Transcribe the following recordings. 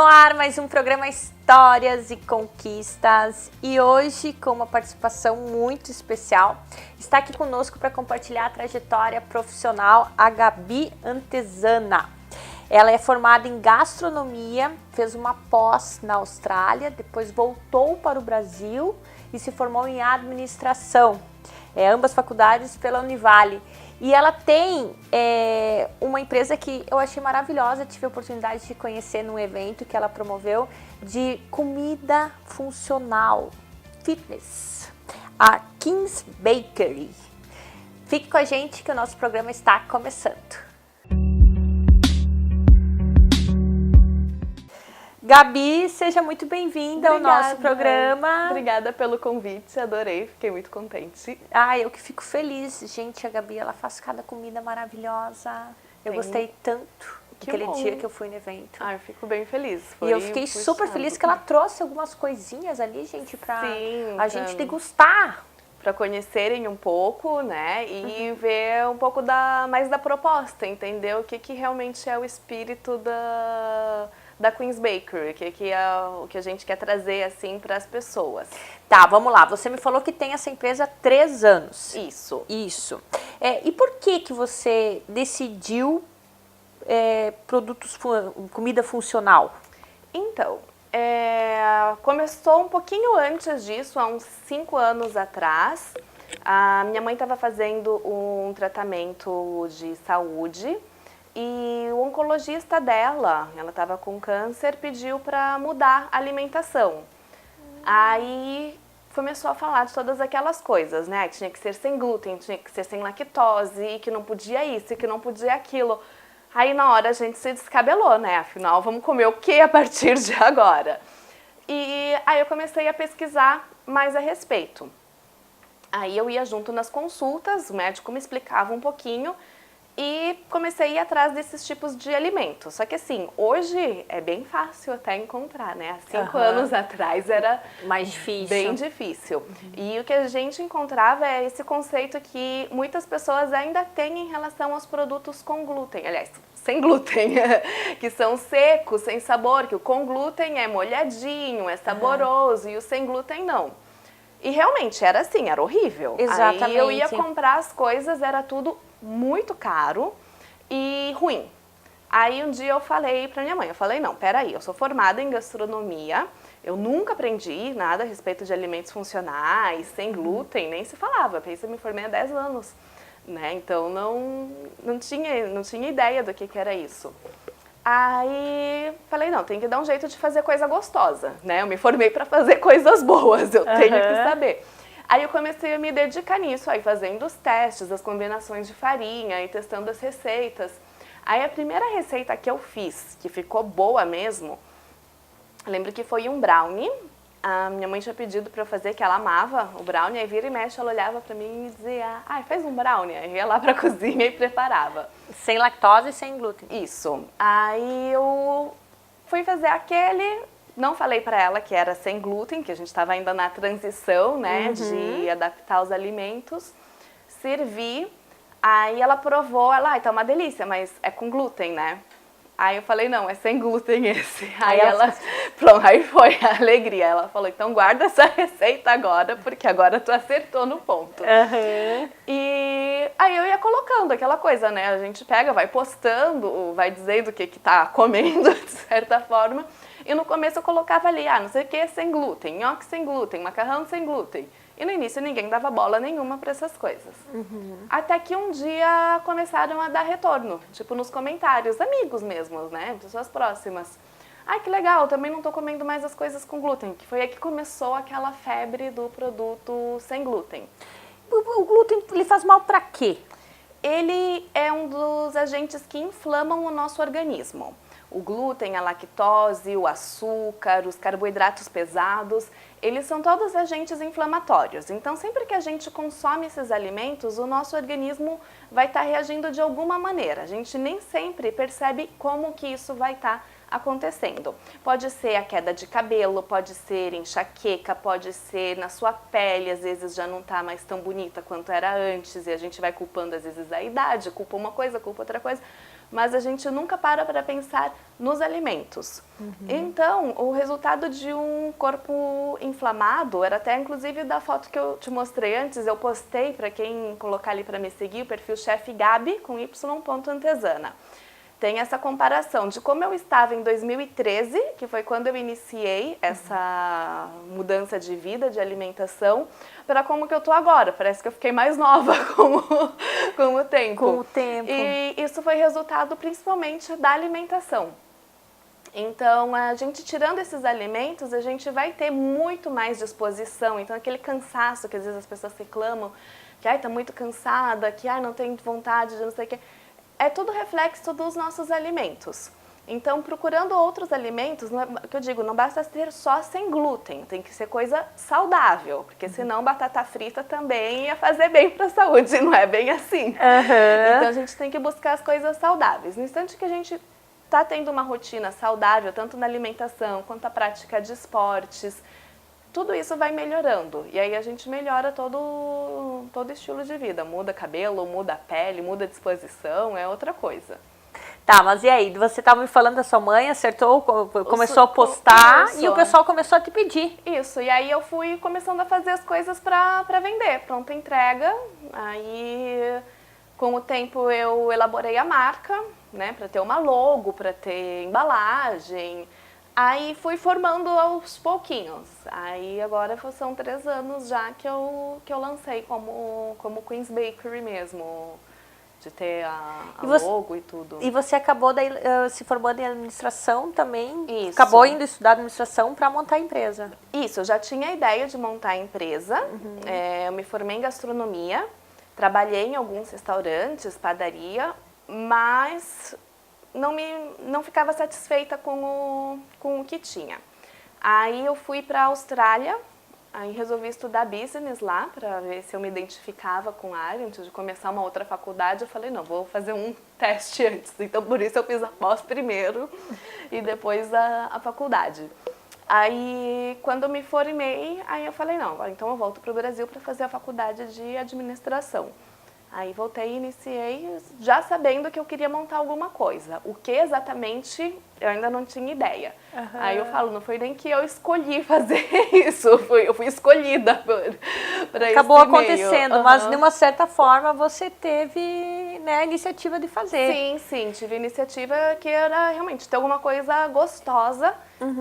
No ar, mais um programa Histórias e Conquistas, e hoje com uma participação muito especial, está aqui conosco para compartilhar a trajetória profissional a Gabi Antezana. Ela é formada em gastronomia, fez uma pós na Austrália, depois voltou para o Brasil e se formou em administração, ambas faculdades pela Univale. E ela tem uma empresa que eu achei maravilhosa, tive a oportunidade de conhecer num evento que ela promoveu, de comida funcional, fitness, a King's Bakery. Fique com a gente que o nosso programa está começando. Gabi, seja muito bem-vinda ao nosso programa. Obrigada pelo convite, adorei, fiquei muito contente. Eu que fico feliz. Gente, a Gabi, ela faz cada comida maravilhosa. Eu gostei tanto daquele dia que eu fui no evento. Eu fico bem feliz. E eu fiquei super feliz que ela trouxe algumas coisinhas ali, gente, pra a gente degustar. Para conhecerem um pouco, né, e ver um pouco mais da proposta, entender o que realmente é o espírito da Queen's Bakery, o que a gente quer trazer assim para as pessoas. Tá, vamos lá. Você me falou que tem essa empresa há 3 anos. Isso. E por que você decidiu comida funcional? Então, começou um pouquinho antes disso, há uns 5 anos atrás. A minha mãe estava fazendo um tratamento de saúde. E o oncologista dela, ela estava com câncer, pediu para mudar a alimentação. Aí começou a falar de todas aquelas coisas, né? Que tinha que ser sem glúten, tinha que ser sem lactose, que não podia isso, que não podia aquilo. Aí na hora a gente se descabelou, né? Afinal, vamos comer o que a partir de agora? E aí eu comecei a pesquisar mais a respeito. Aí eu ia junto nas consultas, o médico me explicava um pouquinho. E comecei a ir atrás desses tipos de alimentos. Só que assim, hoje é bem fácil até encontrar, né? Há 5 anos atrás era mais difícil. Bem difícil. E o que a gente encontrava é esse conceito que muitas pessoas ainda têm em relação aos produtos com glúten. Aliás, sem glúten, que são secos, sem sabor, que o com glúten é molhadinho, é saboroso, e o sem glúten não. E realmente era assim, era horrível. Exatamente. Aí eu ia comprar as coisas, era tudo muito caro e ruim. Aí um dia eu falei pra minha mãe, não, peraí, eu sou formada em gastronomia, eu nunca aprendi nada a respeito de alimentos funcionais, sem glúten, nem se falava, eu me formei há 10 anos, né? Então não tinha ideia do que era isso. Aí falei, não, tem que dar um jeito de fazer coisa gostosa, né? Eu me formei para fazer coisas boas, eu tenho que saber. Aí eu comecei a me dedicar nisso, aí fazendo os testes, as combinações de farinha, aí testando as receitas. Aí a primeira receita que eu fiz, que ficou boa mesmo, lembro que foi um brownie. A minha mãe tinha pedido para eu fazer, que ela amava o brownie, aí vira e mexe, ela olhava para mim e me dizia, faz um brownie. Aí eu ia lá para a cozinha e preparava. Sem lactose e sem glúten. Isso. Aí eu fui fazer aquele, não falei para ela que era sem glúten, que a gente estava ainda na transição, né, de adaptar os alimentos. Servi, aí ela provou, tá uma delícia, mas é com glúten, né? Aí eu falei, não, é sem glúten esse. Aí pronto, aí foi a alegria. Ela falou, então guarda essa receita agora, porque agora tu acertou no ponto. E aí eu ia colocando aquela coisa, né? A gente pega, vai postando, vai dizendo o que tá comendo, de certa forma. E no começo eu colocava ali, não sei o que, sem glúten, nhoque sem glúten, macarrão sem glúten. E no início ninguém dava bola nenhuma para essas coisas. Até que um dia começaram a dar retorno, tipo nos comentários, amigos mesmos, né, pessoas próximas. Que legal, também não tô comendo mais as coisas com glúten, que foi aí que começou aquela febre do produto sem glúten. O glúten, ele faz mal para quê? Ele é um dos agentes que inflamam o nosso organismo. O glúten, a lactose, o açúcar, os carboidratos pesados, eles são todos agentes inflamatórios. Então, sempre que a gente consome esses alimentos, o nosso organismo vai estar reagindo de alguma maneira. A gente nem sempre percebe como que isso vai estar acontecendo. Pode ser a queda de cabelo, pode ser enxaqueca, pode ser na sua pele, às vezes já não está mais tão bonita quanto era antes, e a gente vai culpando às vezes a idade, culpa uma coisa, culpa outra coisa. mas a gente nunca para pensar nos alimentos. Então, o resultado de um corpo inflamado, era até inclusive da foto que eu te mostrei antes, eu postei para quem colocar ali para me seguir, o perfil Chef Gabi, com y.antesana. Tem essa comparação de como eu estava em 2013, que foi quando eu iniciei essa mudança de vida, de alimentação, para como que eu tô agora. Parece que eu fiquei mais nova com o tempo. Com o tempo. E isso foi resultado principalmente da alimentação. Então, a gente tirando esses alimentos, a gente vai ter muito mais disposição. Então, aquele cansaço que às vezes as pessoas reclamam, que tá muito cansada, que não tem vontade de não sei o quê. É tudo reflexo dos nossos alimentos. Então, procurando outros alimentos, o que eu digo, não basta ser só sem glúten, tem que ser coisa saudável, porque senão batata frita também ia fazer bem para a saúde, não é bem assim. Então, a gente tem que buscar as coisas saudáveis. No instante que a gente está tendo uma rotina saudável, tanto na alimentação quanto a prática de esportes, tudo isso vai melhorando. E aí a gente melhora todo estilo de vida. Muda cabelo, muda a pele, muda a disposição, é outra coisa. Tá, mas e aí? Você estava me falando da sua mãe, acertou, começou a postar isso. E o pessoal começou a te pedir. Isso, e aí eu fui começando a fazer as coisas para vender, pronta entrega. Aí, com o tempo, eu elaborei a marca, né, para ter uma logo, para ter embalagem. Aí fui formando aos pouquinhos. Aí agora são 3 anos já que eu lancei como Queen's Bakery mesmo, de ter a logo e tudo. E você acabou daí, se formando em administração também? Isso. Acabou indo estudar administração para montar a empresa? Isso, eu já tinha a ideia de montar a empresa. Eu me formei em gastronomia, trabalhei em alguns restaurantes, padaria, mas não ficava satisfeita com o que tinha. Aí eu fui para a Austrália, aí resolvi estudar business lá para ver se eu me identificava com a área. Antes de começar uma outra faculdade, eu falei, não, vou fazer um teste antes. Então, por isso eu fiz a pós primeiro e depois a faculdade. Aí, quando eu me formei, aí eu falei, não, agora então eu volto para o Brasil para fazer a faculdade de administração. Aí voltei e iniciei já sabendo que eu queria montar alguma coisa. O que exatamente, eu ainda não tinha ideia. Aí eu falo, não foi nem que eu escolhi fazer isso, eu fui escolhida para isso. Acabou acontecendo, mas de uma certa forma você teve, né, a iniciativa de fazer. Sim, tive a iniciativa que era realmente ter alguma coisa gostosa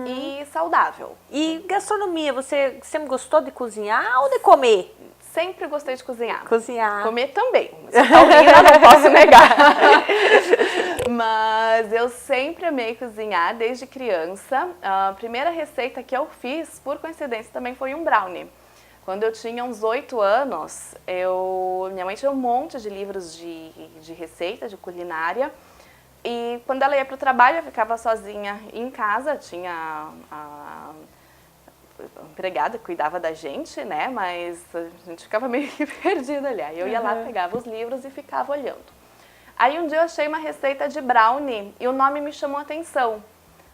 e saudável. E gastronomia, você sempre gostou de cozinhar ou de comer? Sempre gostei de cozinhar. Comer também. Sou taurina, não posso negar. Mas eu sempre amei cozinhar desde criança. A primeira receita que eu fiz, por coincidência, também foi um brownie. Quando eu tinha uns 8 anos, minha mãe tinha um monte de livros de receita, de culinária. E quando ela ia para o trabalho, eu ficava sozinha em casa, tinha a empregada que cuidava da gente, né, mas a gente ficava meio que perdida ali. Aí eu ia lá, pegava os livros e ficava olhando. Aí um dia eu achei uma receita de brownie e o nome me chamou a atenção.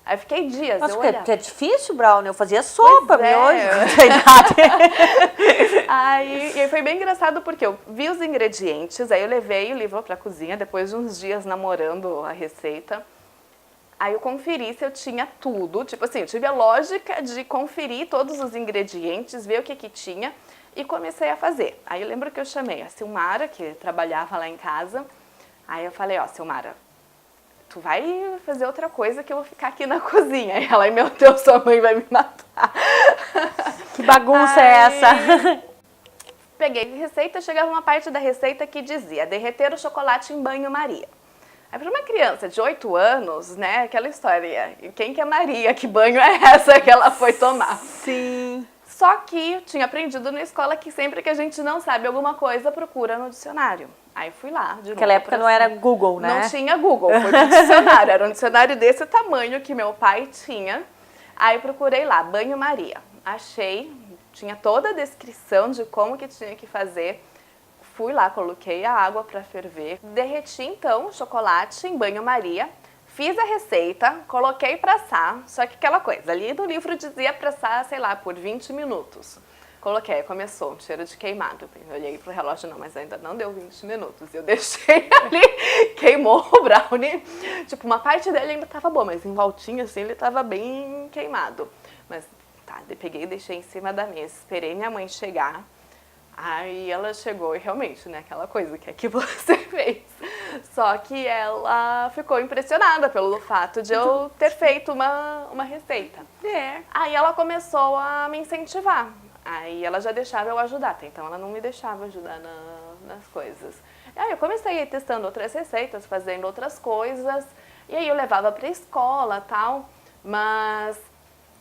Aí eu fiquei dias, Mas eu porque olhava. é difícil brownie, eu fazia sopa, miojo. E aí foi bem engraçado porque eu vi os ingredientes, aí eu levei o livro pra cozinha, depois de uns dias namorando a receita. Aí eu conferi se eu tinha tudo, tipo assim, eu tive a lógica de conferir todos os ingredientes, ver o que tinha e comecei a fazer. Aí eu lembro que eu chamei a Silmara, que trabalhava lá em casa, aí eu falei, ó, Silmara, tu vai fazer outra coisa que eu vou ficar aqui na cozinha. E ela, meu Deus, sua mãe vai me matar. Que bagunça é essa? Peguei a receita, chegava uma parte da receita que dizia derreter o chocolate em banho-maria. Aí para uma criança de 8 anos, né, aquela história, quem que é Maria, que banho é essa que ela foi tomar? Sim. Só que eu tinha aprendido na escola que sempre que a gente não sabe alguma coisa, procura no dicionário. Aí fui lá. Naquela época não era Google, né? Não tinha Google, foi no dicionário, era um dicionário desse tamanho que meu pai tinha. Aí procurei lá, banho-maria. Achei, tinha toda a descrição de como que tinha que fazer. Fui lá, coloquei a água para ferver, derreti então o chocolate em banho-maria, fiz a receita, coloquei para assar, só que aquela coisa, ali no livro dizia para assar, sei lá, por 20 minutos. Coloquei, começou um cheiro de queimado. Eu olhei pro relógio, não, mas ainda não deu 20 minutos. Eu deixei ali, queimou o brownie. Tipo, uma parte dele ainda tava boa, mas em voltinha, assim, ele tava bem queimado. Mas tá, peguei e deixei em cima da mesa. Esperei minha mãe chegar. Aí ela chegou e realmente, né, aquela coisa que é que você fez. Só que ela ficou impressionada pelo fato de eu ter feito uma receita. Aí ela começou a me incentivar. Aí ela já deixava eu ajudar, então ela não me deixava ajudar nas coisas. Aí eu comecei a ir testando outras receitas, fazendo outras coisas, e aí eu levava pra escola e tal, mas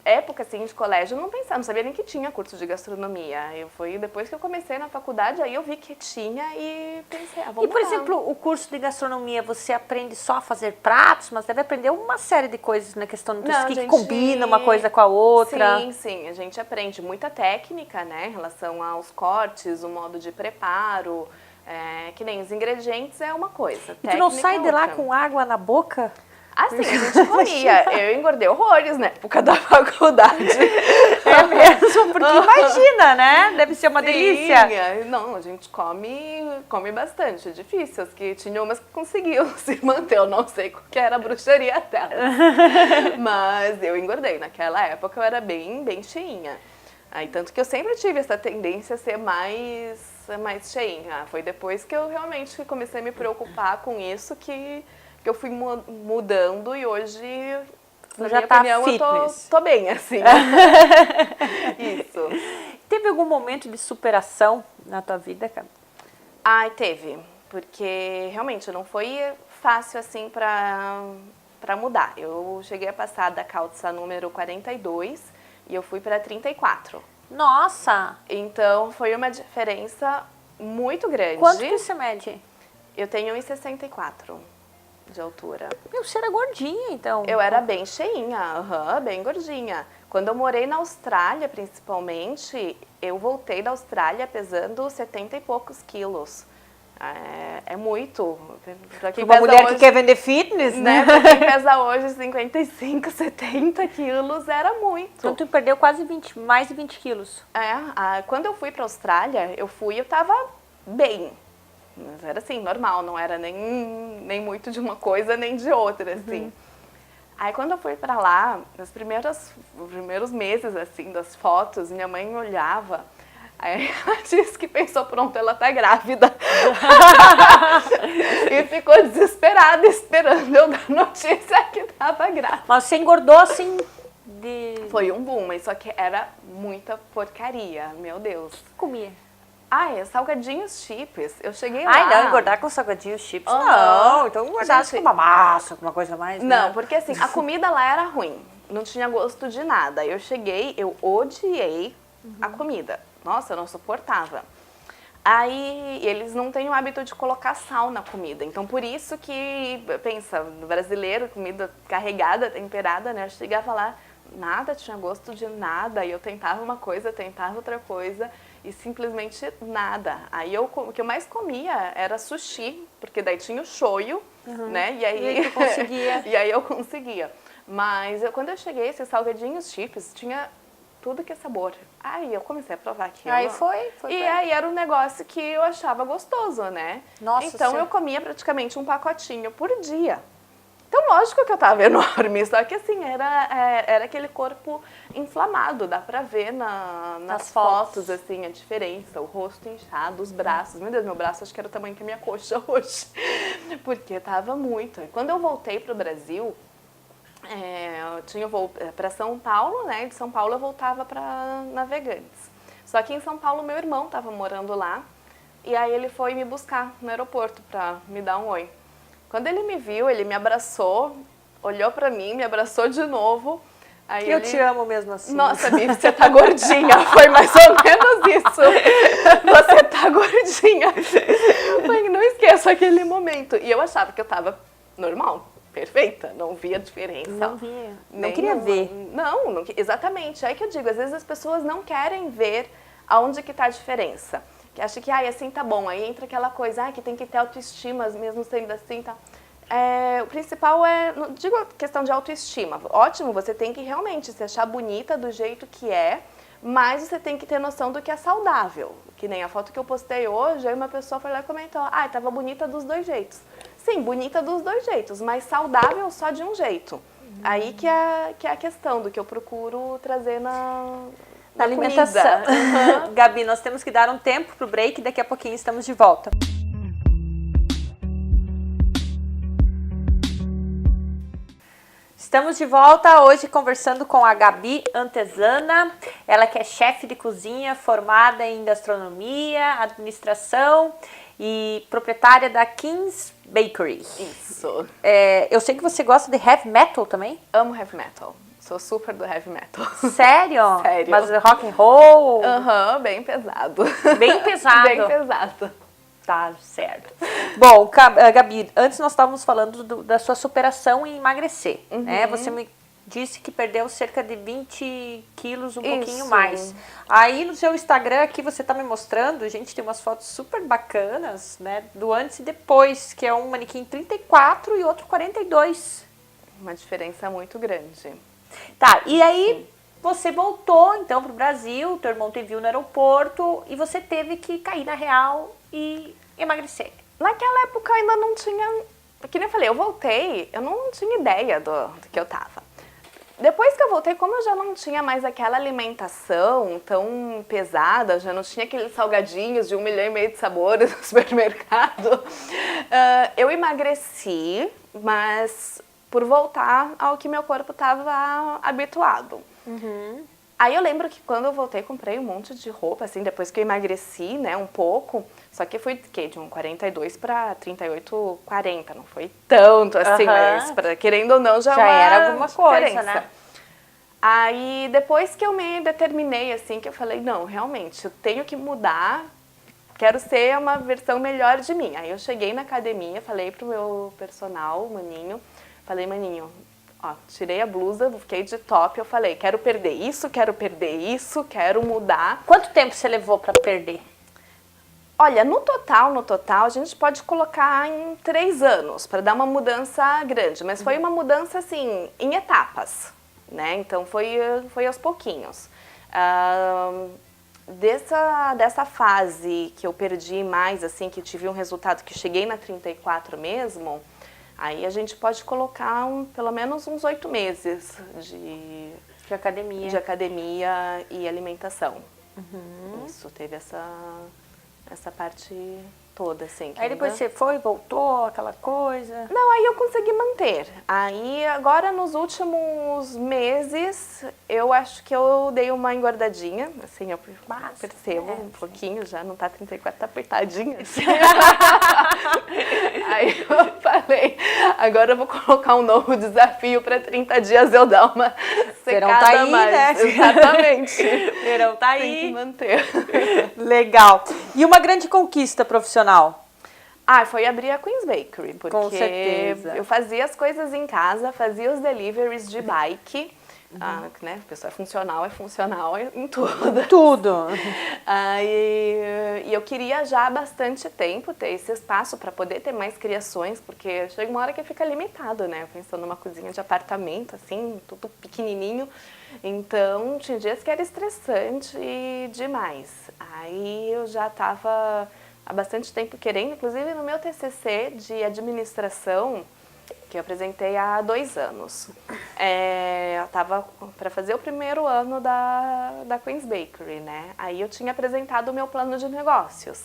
época assim de colégio eu não pensava, não sabia nem que tinha curso de gastronomia. Foi depois que eu comecei na faculdade, aí eu vi que tinha e pensei, vamos E, por lá. exemplo, o curso de gastronomia, você aprende só a fazer pratos, mas deve aprender uma série de coisas na questão do que combina uma coisa com a outra. Sim, a gente aprende muita técnica, né, em relação aos cortes, o modo de preparo, que nem os ingredientes é uma coisa. E tu não sai de lá com água na boca? Assim, a gente comia. Eu engordei horrores na época da faculdade. É mesmo? Porque imagina, né? Deve ser uma delícia. Não, a gente come bastante. É difícil. As que tinham umas que conseguiam se manter. Eu não sei o que era a bruxaria delas. Mas eu engordei. Naquela época eu era bem cheinha. Aí, tanto que eu sempre tive essa tendência a ser mais cheinha. Foi depois que eu realmente comecei a me preocupar com isso que eu fui mudando e hoje, na minha opinião, eu tô bem, assim. Isso. Teve algum momento de superação na tua vida, cara? Ai, teve. Porque realmente não foi fácil assim pra mudar. Eu cheguei a passar da calça número 42 e eu fui pra 34. Nossa! Então foi uma diferença muito grande. Quanto que você mede? Eu tenho 1,64 de altura. Você era gordinha, então. Eu era bem cheinha, bem gordinha. Quando eu morei na Austrália, principalmente, eu voltei da Austrália pesando 70 e poucos quilos. É muito. Pra quem uma mulher hoje, que quer vender fitness, né? Pra quem pesa hoje 55, 70 quilos, era muito. Então tu perdeu quase mais de 20 quilos. Quando eu fui pra Austrália, eu tava bem. Mas era assim, normal, não era nem muito de uma coisa, nem de outra, assim. Aí quando eu fui pra lá, nos primeiros meses, assim, das fotos, minha mãe olhava, aí ela disse que pensou, pronto, ela tá grávida. E ficou desesperada, esperando eu dar notícia que tava grávida. Mas você engordou assim Foi um boom, mas só que era muita porcaria, meu Deus. O que comia? Salgadinhos chips. Eu cheguei lá... não, engordar com salgadinhos chips, não. Então engordasse com uma massa, com uma coisa mais... Não, porque assim, a comida lá era ruim. Não tinha gosto de nada. Eu cheguei, eu odiei a comida. Nossa, eu não suportava. Aí, eles não têm o hábito de colocar sal na comida. Então, por isso que, pensa, no brasileiro, comida carregada, temperada, né? Eu chegava lá, nada tinha gosto de nada. E eu tentava uma coisa, tentava outra coisa. E simplesmente nada. Aí o que eu mais comia era sushi, porque daí tinha o shoyu, né? E aí tu conseguia. E aí eu conseguia. Mas quando eu cheguei, esses salgadinhos chips, tinha tudo que é sabor. Aí eu comecei a provar aquilo. Aí foi. E aí era um negócio que eu achava gostoso, né? Nossa, então eu comia praticamente um pacotinho por dia. Então, lógico que eu tava enorme, só que assim, era aquele corpo inflamado, dá pra ver nas fotos, assim, a diferença, o rosto inchado, os braços. Meu Deus, meu braço acho que era o tamanho que a minha coxa hoje, porque tava muito. E quando eu voltei pro Brasil, eu tinha voo pra São Paulo, né, de São Paulo eu voltava pra Navegantes. Só que em São Paulo meu irmão tava morando lá, e aí ele foi me buscar no aeroporto pra me dar um oi. Quando ele me viu, ele me abraçou, olhou pra mim, me abraçou de novo. Aí eu te amo mesmo assim. Nossa, Bibi, você tá gordinha. Foi mais ou menos isso. Você tá gordinha. Não esqueço aquele momento. E eu achava que eu tava normal, perfeita, não via diferença. Não via. Não queria ver. Não, exatamente. É que eu digo, às vezes as pessoas não querem ver aonde que tá a diferença. Que acha que, assim tá bom. Aí entra aquela coisa, que tem que ter autoestima, mesmo sendo assim, tá. O principal não digo questão de autoestima. Ótimo, você tem que realmente se achar bonita do jeito que é, mas você tem que ter noção do que é saudável. Que nem a foto que eu postei hoje, aí uma pessoa foi lá e comentou, tava bonita dos dois jeitos. Sim, bonita dos dois jeitos, mas saudável só de um jeito. Aí que é a questão do que eu procuro trazer na alimentação. Uhum. Gabi, nós temos que dar um tempo pro break e daqui a pouquinho estamos de volta. Estamos de volta hoje conversando com a Gabi Antezana, ela que é chefe de cozinha, formada em gastronomia, administração e proprietária da King's Bakery. Isso. Eu sei que você gosta de heavy metal também? Amo heavy metal. Sou super do heavy metal. Sério? Sério. Mas rock and roll? Aham, bem pesado. Bem pesado? Bem pesado. Tá, certo. Bom, Gabi, antes nós estávamos falando da sua superação em emagrecer, né? Você me disse que perdeu cerca de 20 quilos, pouquinho mais. Aí no seu Instagram aqui você tá me mostrando, gente, tem umas fotos super bacanas, né? Do antes e depois, que é um manequim 34 e outro 42. Uma diferença muito grande. Tá, e aí você voltou então pro Brasil, teu irmão te viu no aeroporto e você teve que cair na real e emagrecer. Naquela época eu ainda não tinha, que nem eu falei, eu voltei, eu não tinha ideia do que eu tava. Depois que eu voltei, como eu já não tinha mais aquela alimentação tão pesada, já não tinha aqueles salgadinhos de 1,5 milhão de sabores no supermercado, eu emagreci, mas por voltar ao que meu corpo estava habituado. Aí eu lembro que quando eu voltei, comprei um monte de roupa, assim, depois que eu emagreci, né, um pouco. Só que foi de um 42 para 38, 40, não foi tanto assim, mas querendo ou não, já era alguma coisa, né? Aí depois que eu me determinei, assim, que eu falei, não, realmente, eu tenho que mudar, quero ser uma versão melhor de mim. Aí eu cheguei na academia, falei pro meu personal, Maninho, falei, Maninho, ó, tirei a blusa, fiquei de top, eu falei, quero perder isso, quero mudar. Quanto tempo você levou para perder? Olha, no total, a gente pode colocar em 3 anos, para dar uma mudança grande, mas foi uma mudança, assim, em etapas, né? Então, foi aos pouquinhos. Dessa fase que eu perdi mais, assim, que tive um resultado que cheguei na 34 mesmo, aí a gente pode colocar pelo menos uns 8 meses de academia e alimentação. Isso, teve essa parte toda, assim. Aí depois você foi, voltou, aquela coisa? Não, aí eu consegui manter. Aí agora nos últimos meses, eu acho que eu dei uma engordadinha, assim, eu percebo um pouquinho, já não tá 34, tá apertadinha. Assim. Aí eu falei, agora eu vou colocar um novo desafio para 30 dias eu dar uma secada tá aí, mais. Né? Exatamente. Verão tá aí. Tem que manter. Legal. E uma grande conquista profissional? Foi abrir a Queen's Bakery, porque com certeza. Eu fazia as coisas em casa, fazia os deliveries de bike, né? A pessoa é funcional em tudo. Tudo. E eu queria já há bastante tempo ter esse espaço para poder ter mais criações, porque chega uma hora que fica limitado, né? Pensando numa cozinha de apartamento, assim, tudo pequenininho. Então, tinha dias que era estressante e demais. Aí eu já estava há bastante tempo querendo, inclusive no meu TCC de administração, que eu apresentei há 2 anos. Eu estava para fazer o primeiro ano da Queen's Bakery, né? Aí eu tinha apresentado o meu plano de negócios.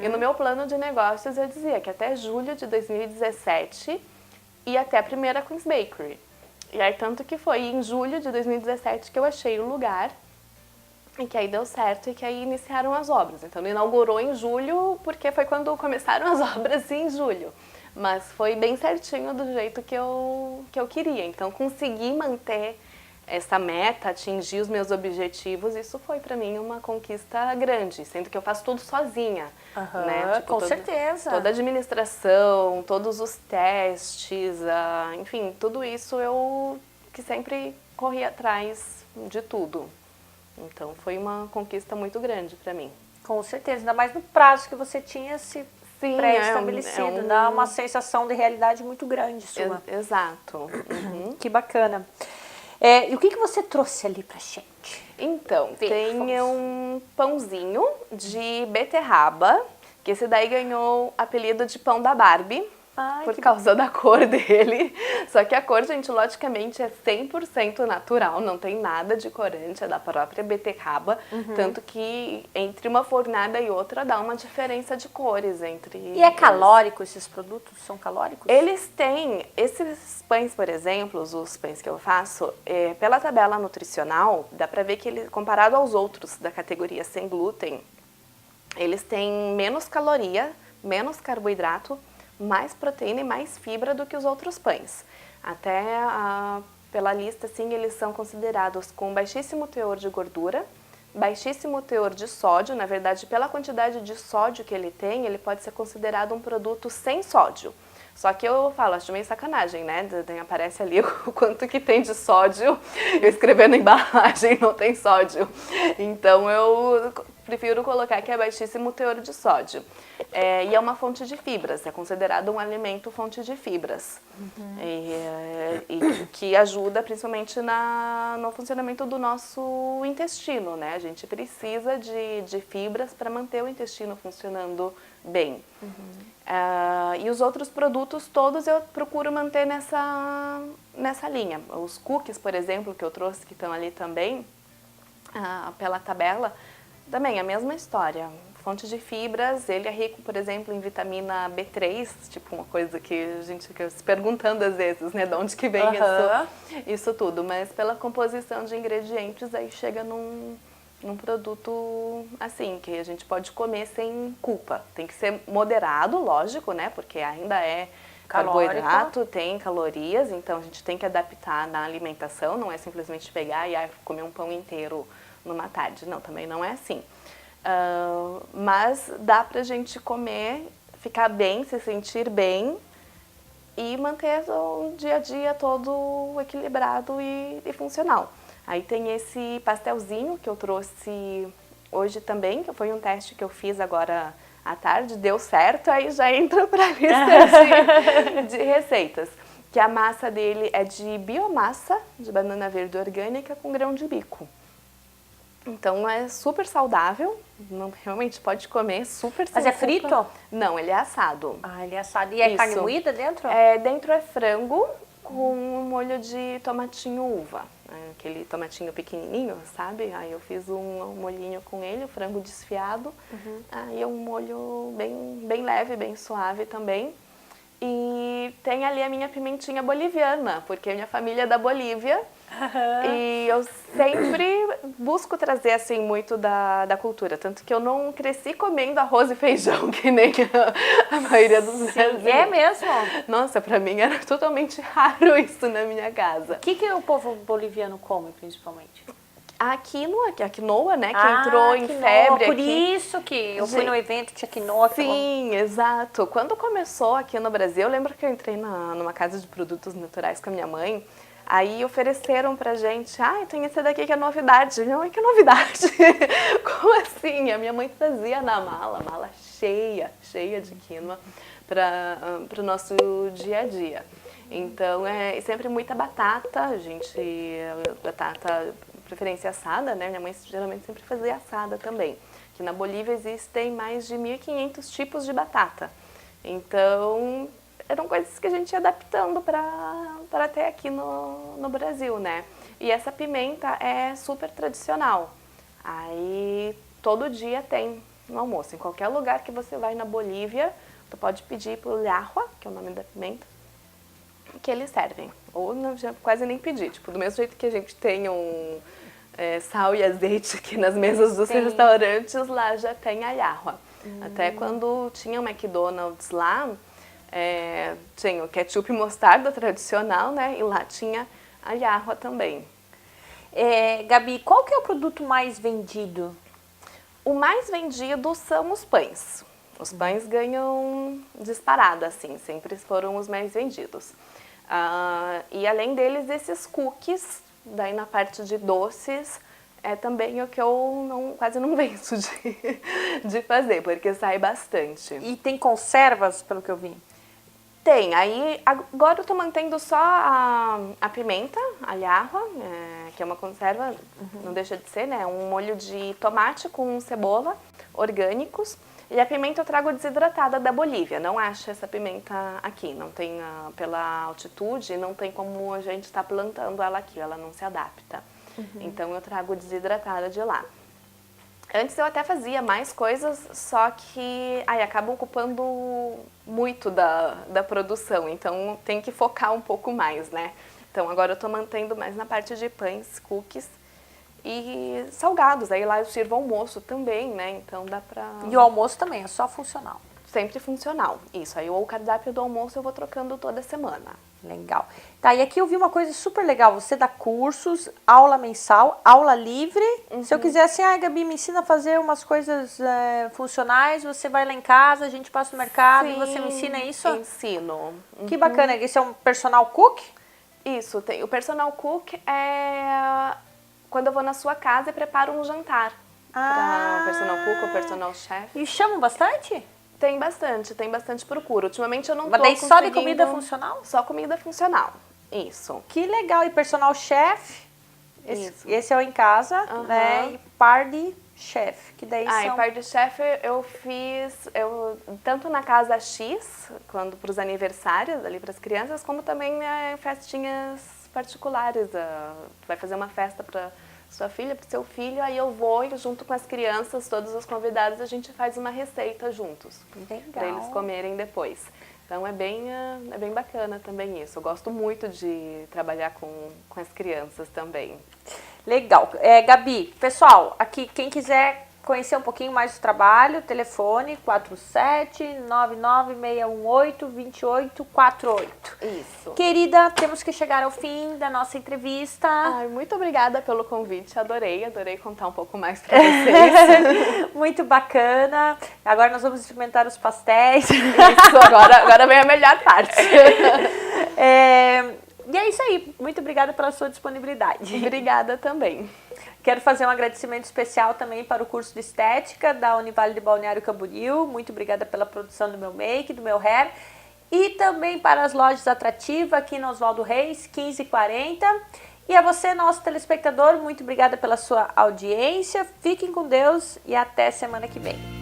E no meu plano de negócios eu dizia que até julho de 2017 ia até a primeira Queen's Bakery. E aí tanto que foi em julho de 2017 que eu achei o lugar, e que aí deu certo e que aí iniciaram as obras. Então, ele inaugurou em julho, porque foi quando começaram as obras em julho. Mas foi bem certinho do jeito que eu queria. Então, consegui manter essa meta, atingir os meus objetivos, isso foi para mim uma conquista grande, sendo que eu faço tudo sozinha. Né? Tipo, com certeza. Toda a administração, todos os testes, enfim, tudo isso eu que sempre corri atrás de tudo. Então, foi uma conquista muito grande para mim. Com certeza, ainda mais no prazo que você tinha se Sim, pré-estabelecido. Dá uma sensação de realidade muito grande sua. Exato. Uhum. Que bacana. E o que você trouxe ali pra gente? Então, tem um pãozinho de beterraba, que esse daí ganhou o apelido de pão da Barbie. Por causa da cor dele. Só que a cor, gente, logicamente é 100% natural, não tem nada de corante, é da própria beterraba. Tanto que entre uma fornada e outra dá uma diferença de cores entre E é calórico esses produtos? São calóricos? Eles têm, esses pães, por exemplo, os pães que eu faço, pela tabela nutricional, dá pra ver que ele, comparado aos outros da categoria sem glúten, eles têm menos caloria, menos carboidrato, mais proteína e mais fibra do que os outros pães. Até pela lista, assim, eles são considerados com baixíssimo teor de gordura, baixíssimo teor de sódio. Na verdade, pela quantidade de sódio que ele tem, ele pode ser considerado um produto sem sódio. Só que eu falo, acho meio sacanagem, né? Aparece ali o quanto que tem de sódio, eu escrevendo na embalagem, não tem sódio. Então eu prefiro colocar que é baixíssimo teor de sódio. E é uma fonte de fibras, é considerado um alimento fonte de fibras. E que ajuda principalmente no funcionamento do nosso intestino, né? A gente precisa de fibras para manter o intestino funcionando bem. E os outros produtos todos eu procuro manter nessa linha. Os cookies, por exemplo, que eu trouxe, que estão ali também, pela tabela, também a mesma história. Fonte de fibras, ele é rico, por exemplo, em vitamina B3, tipo uma coisa que a gente fica se perguntando às vezes, né, de onde que vem isso tudo. Mas pela composição de ingredientes, aí chega num produto assim, que a gente pode comer sem culpa. Tem que ser moderado, lógico, né, porque ainda é carboidrato, tem calorias, então a gente tem que adaptar na alimentação, não é simplesmente pegar e comer um pão inteiro numa tarde. Não, também não é assim. Mas dá pra gente comer, ficar bem, se sentir bem e manter o dia a dia todo equilibrado e funcional. Aí tem esse pastelzinho que eu trouxe hoje também, que foi um teste que eu fiz agora à tarde, deu certo, aí já entra pra lista de receitas. Que a massa dele é de biomassa de banana verde orgânica com grão de bico. Então é super saudável, realmente pode comer super sem Mas é frito? Não, ele é assado. Ele é assado. E é carne moída dentro? Dentro é frango com um molho de tomatinho uva. Aquele tomatinho pequenininho, sabe? Aí eu fiz um molhinho com ele, o frango desfiado. Aí é um molho bem leve, bem suave também. E tem ali a minha pimentinha boliviana, porque minha família é da Bolívia. E eu sempre busco trazer assim muito da cultura, tanto que eu não cresci comendo arroz e feijão que nem a maioria dos brasileiros. É mesmo? Nossa, pra mim era totalmente raro isso na minha casa. O que o povo boliviano come principalmente? A quinoa, né, que entrou em febre por aqui. Isso que eu fui no evento, tinha quinoa. Sim, exato. Quando começou aqui no Brasil, eu lembro que eu entrei numa casa de produtos naturais com a minha mãe. Aí ofereceram pra gente, tem esse daqui que é novidade. Minha mãe, que novidade? Como assim? A minha mãe trazia na mala cheia de quinoa para o nosso dia a dia. Então, é sempre muita batata, batata, preferência assada, né? Minha mãe geralmente sempre fazia assada também. Que na Bolívia existem mais de 1.500 tipos de batata. Então, eram coisas que a gente ia adaptando para ter aqui no Brasil, né? E essa pimenta é super tradicional. Aí todo dia tem no almoço. Em qualquer lugar que você vai na Bolívia, tu pode pedir pro llajua, que é o nome da pimenta, que eles servem. Ou não, já quase nem pedir. Tipo, do mesmo jeito que a gente tem sal e azeite aqui nas mesas dos restaurantes, lá já tem a llajua. Até quando tinha o McDonald's lá, tinha o ketchup e mostarda tradicional, né? E lá tinha a llajua também. Gabi, qual que é o produto mais vendido? O mais vendido são os pães. Os pães ganham disparado, assim, sempre foram os mais vendidos. E além deles, esses cookies, daí na parte de doces, é também o que eu quase não venço de fazer, porque sai bastante. E tem conservas, pelo que eu vi? Tem, aí agora eu tô mantendo só a pimenta, alharra, que é uma conserva, não deixa de ser, né? Um molho de tomate com cebola, orgânicos. E a pimenta eu trago desidratada da Bolívia, não acho essa pimenta aqui, não tem, pela altitude, não tem como a gente estar plantando ela aqui, ela não se adapta. Então eu trago desidratada de lá. Antes eu até fazia mais coisas, só que acaba ocupando muito da produção, então tem que focar um pouco mais, né? Então agora eu tô mantendo mais na parte de pães, cookies e salgados. Aí lá eu sirvo almoço também, né? Então dá pra... E o almoço também, é só funcional? Sempre funcional, isso. Aí o cardápio do almoço eu vou trocando toda semana. Legal. Tá, e aqui eu vi uma coisa super legal, você dá cursos, aula mensal, aula livre. Se eu quiser assim, Gabi, me ensina a fazer umas coisas funcionais, você vai lá em casa, a gente passa no mercado e você me ensina isso? Ensino. Que bacana, esse é um personal cook? Isso, o personal cook é quando eu vou na sua casa e preparo um jantar. Para personal cook ou personal chef. E chamam bastante? Tem bastante procura. Ultimamente eu não tô Mas daí conseguindo... só de comida funcional? Só comida funcional, isso. Que legal, e personal chef? Esse é o em casa, né? E party chef, que daí são... E party chef eu fiz tanto na Casa X, quando para os aniversários ali para as crianças, como também festinhas particulares. Vai fazer uma festa para sua filha, para o seu filho, aí eu vou e junto com as crianças, todos os convidados, a gente faz uma receita juntos. Para eles comerem depois. Então é bem bacana também isso. Eu gosto muito de trabalhar com as crianças também. Legal. Gabi, pessoal, aqui quem quiser conhecer um pouquinho mais do trabalho, telefone 47-99618-2848. Isso. Querida, temos que chegar ao fim da nossa entrevista. Muito obrigada pelo convite, adorei contar um pouco mais para vocês. Muito bacana. Agora nós vamos experimentar os pastéis. Isso, agora vem a melhor parte. E é isso aí. Muito obrigada pela sua disponibilidade. Obrigada também. Quero fazer um agradecimento especial também para o curso de Estética da Univale de Balneário Camboriú. Muito obrigada pela produção do meu make, do meu hair. E também para as lojas Atrativa aqui no Oswaldo Reis, 1540. E a você, nosso telespectador, muito obrigada pela sua audiência. Fiquem com Deus e até semana que vem.